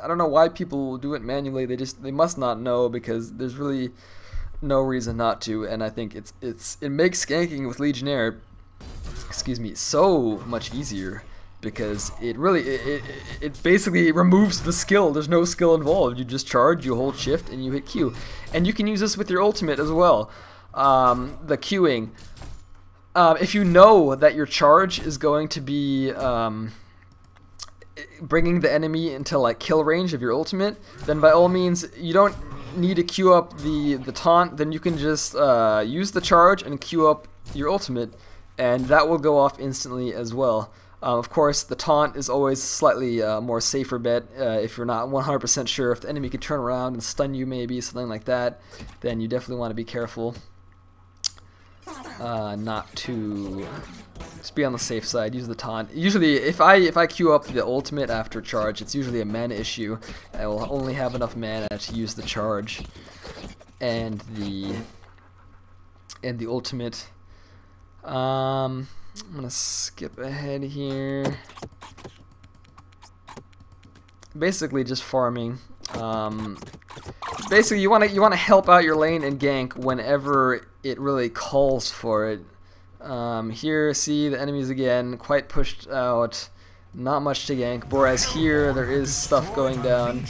I don't know why people do it manually. They must not know, because there's really no reason not to. And I think it makes ganking with Legionnaire, excuse me, so much easier, because it basically removes the skill. There's no skill involved. You just charge, you hold shift, and you hit Q. And you can use this with your ultimate as well. The queuing. If you know that your charge is going to be bringing the enemy into like kill range of your ultimate, then by all means you don't need to queue up the taunt. Then you can just use the charge and queue up your ultimate, and that will go off instantly as well. Of course, the taunt is always slightly more safer bet. If you're not 100% sure if the enemy could turn around and stun you, maybe something like that, then you definitely want to be careful. Not to just be on the safe side. Use the taunt. Usually, if I queue up the ultimate after charge, it's usually a mana issue. I will only have enough mana to use the charge and the ultimate. I'm gonna skip ahead here. Basically, just farming. Basically, you want to help out your lane and gank whenever it really calls for it. Here, see the enemies again, quite pushed out, not much to gank. Whereas here, there is stuff going down.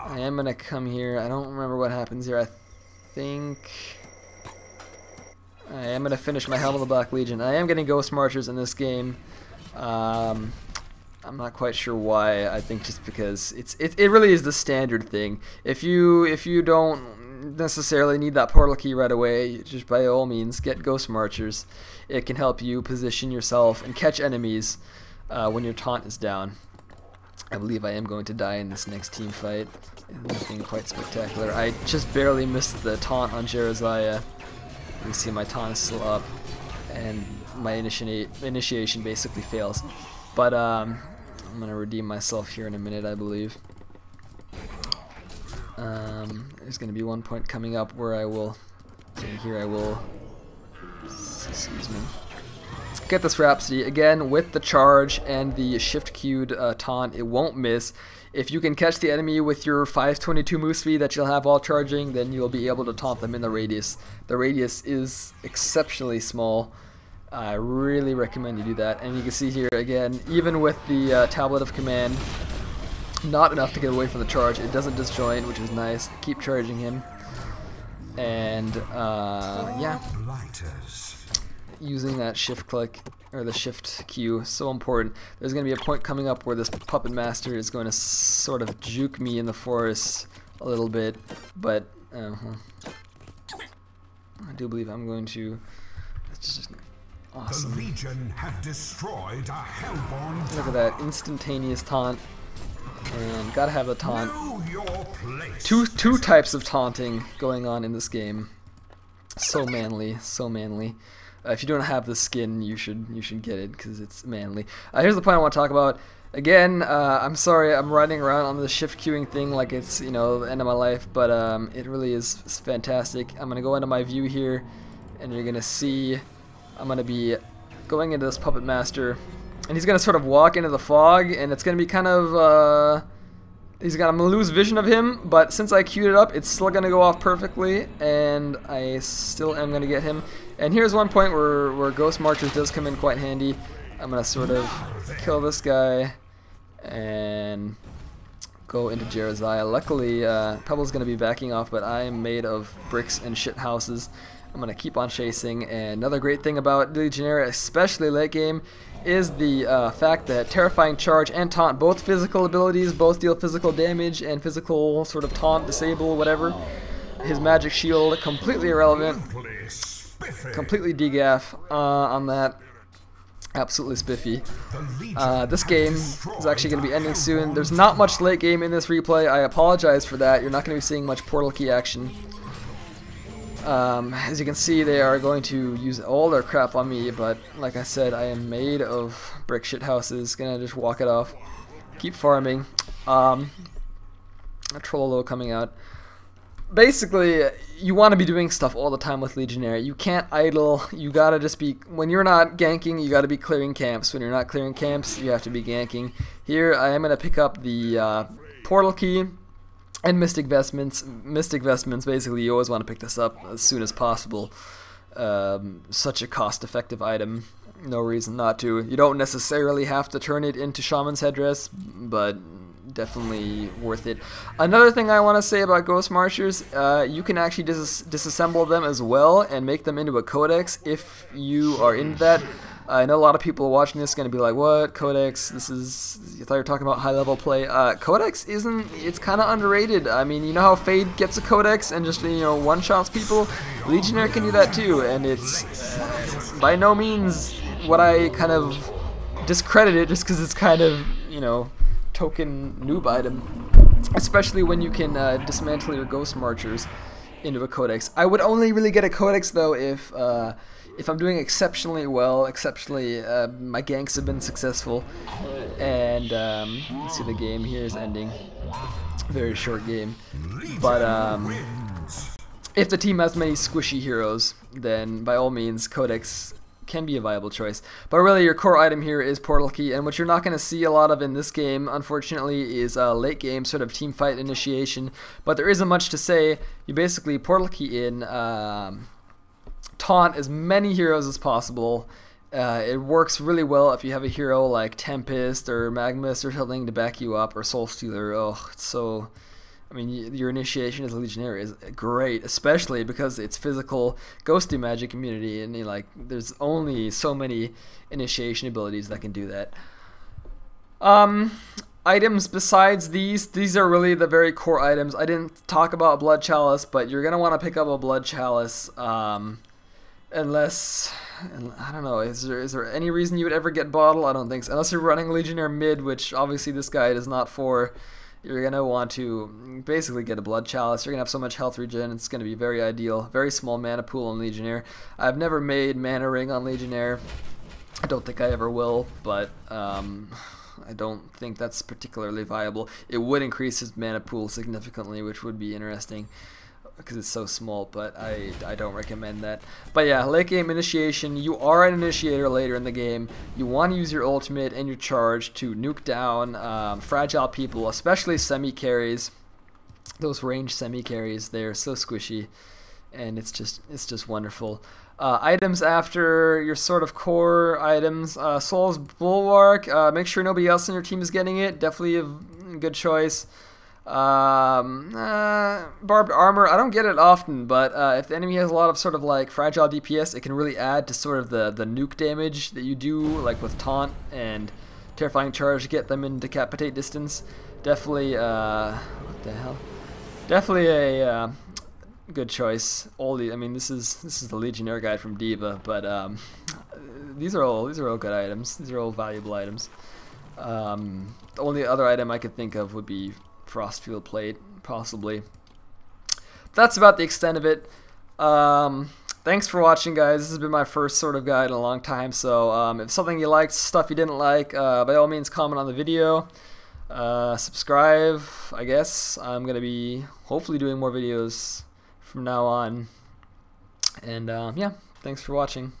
I am gonna come here. I don't remember what happens here. I think I am gonna finish my Helm of the Black Legion. I am getting Ghost Marchers in this game. I'm not quite sure why. I think just because it really is the standard thing. If you don't necessarily need that portal key right away, just by all means get Ghost Marchers. It can help you position yourself and catch enemies when your taunt is down. I believe I am going to die in this next team fight. Nothing quite spectacular. I just barely missed the taunt on Jereziah. You can see my taunt is still up, and my initiation basically fails. But I'm gonna redeem myself here in a minute, I believe. There's gonna be one point coming up where I will, excuse me, get this Rhapsody again with the charge and the shift queued taunt. It won't miss. If you can catch the enemy with your 522 move speed that you'll have while charging, then you'll be able to taunt them in the radius. The radius is exceptionally small. I really recommend you do that. And you can see here again, even with the Tablet of Command, not enough to get away from the charge. It doesn't disjoint, which is nice. Keep charging him. And yeah, using that shift click, or the shift Q, so important. There's going to be a point coming up where this Puppet Master is going to sort of juke me in the forest a little bit, but I do believe I'm going to. It's just awesome. The Legion have destroyed a hellborn. Look at that instantaneous taunt, and gotta have the taunt. Two types of taunting going on in this game. So manly, so manly. If you don't have the skin, you should get it because it's manly. Here's the point I want to talk about. Again, I'm sorry I'm riding around on the shift queuing thing like it's, you know, the end of my life, but it really is fantastic. I'm gonna go into my view here, and you're gonna see I'm gonna be going into this Puppet Master, and he's gonna sort of walk into the fog, and it's gonna be kind of I'm gonna lose vision of him, but since I queued it up, it's still gonna go off perfectly, and I still am gonna get him. And here's one point where Ghost Marchers does come in quite handy. I'm gonna sort of kill this guy and go into Jereziah. Luckily, Pebble's gonna be backing off, but I am made of bricks and shit houses. I'm gonna keep on chasing. And another great thing about Legionnaire, especially late game, is the fact that Terrifying Charge and Taunt, both physical abilities, both deal physical damage and physical sort of taunt, disable, whatever. His magic shield, completely irrelevant. Completely degaff on that. Absolutely spiffy. This game is actually going to be ending soon. There's not much late game in this replay. I apologize for that. You're not going to be seeing much portal key action. As you can see, they are going to use all their crap on me, but like I said, I am made of brick shit houses. Gonna just walk it off. Keep farming. A Trollolo coming out. Basically, you want to be doing stuff all the time with Legionnaire. You can't idle. You gotta just be, when you're not ganking, you gotta be clearing camps. When you're not clearing camps, you have to be ganking. Here, I am gonna pick up the Portal Key and Mystic Vestments. Mystic Vestments, basically, you always want to pick this up as soon as possible. Such a cost-effective item. No reason not to. You don't necessarily have to turn it into Shaman's Headdress, but definitely worth it. Another thing I want to say about Ghost Marchers, you can actually disassemble them as well and make them into a codex if you are into that. I know a lot of people watching this are going to be like, what, codex, this is, I thought you were talking about high level play. Codex isn't, it's kind of underrated. I mean, you know how Fade gets a codex and just, you know, one-shots people? Legionnaire can do that too, and it's by no means what I kind of discredit it just because it's kind of, you know, token noob item, especially when you can dismantle your Ghost Marchers into a codex. I would only really get a codex though if I'm doing exceptionally well, my ganks have been successful, and let's see, the game here is ending. Very short game, but if the team has many squishy heroes, then by all means codex can be a viable choice. But really, your core item here is Portal Key, and what you're not going to see a lot of in this game, unfortunately, is late game sort of team fight initiation. But there isn't much to say. You basically Portal Key in, taunt as many heroes as possible. It works really well if you have a hero like Tempest or Magnus or something to back you up, or Soul Stealer. Oh, it's so... I mean, your initiation as a Legionnaire is great, especially because it's physical ghosty magic immunity, and like there's only so many initiation abilities that can do that. Items besides these are really the very core items. I didn't talk about Blood Chalice, but you're gonna want to pick up a Blood Chalice, unless, I don't know, is there any reason you would ever get Bottle? I don't think so, unless you're running Legionnaire mid, which obviously this guide is not for. You're going to want to basically get a Blood Chalice. You're going to have so much health regen, it's going to be very ideal. Very small mana pool on Legionnaire. I've never made Mana Ring on Legionnaire. I don't think I ever will, but I don't think that's particularly viable. It would increase his mana pool significantly, which would be interesting because it's so small, but I don't recommend that. But yeah, late game initiation, you are an initiator later in the game. You want to use your ultimate and your charge to nuke down fragile people, especially semi-carries. Those ranged semi-carries, they're so squishy, and it's just wonderful. Items after your sort of core items, Soul's Bulwark, make sure nobody else in your team is getting it, definitely a good choice. Barbed Armor, I don't get it often, but if the enemy has a lot of sort of like fragile DPS, it can really add to sort of the nuke damage that you do, like with Taunt and Terrifying Charge to get them in decapitate distance. Definitely, what the hell? Definitely a good choice. I mean, this is the Legionnaire guide from Diva, but these are all good items. These are all valuable items. The only other item I could think of would be Frostfield Plate, possibly. That's about the extent of it. Thanks for watching, guys. This has been my first sort of guide in a long time, so if something you liked, stuff you didn't like, by all means comment on the video. Subscribe, I guess. I'm going to be hopefully doing more videos from now on. And yeah, thanks for watching.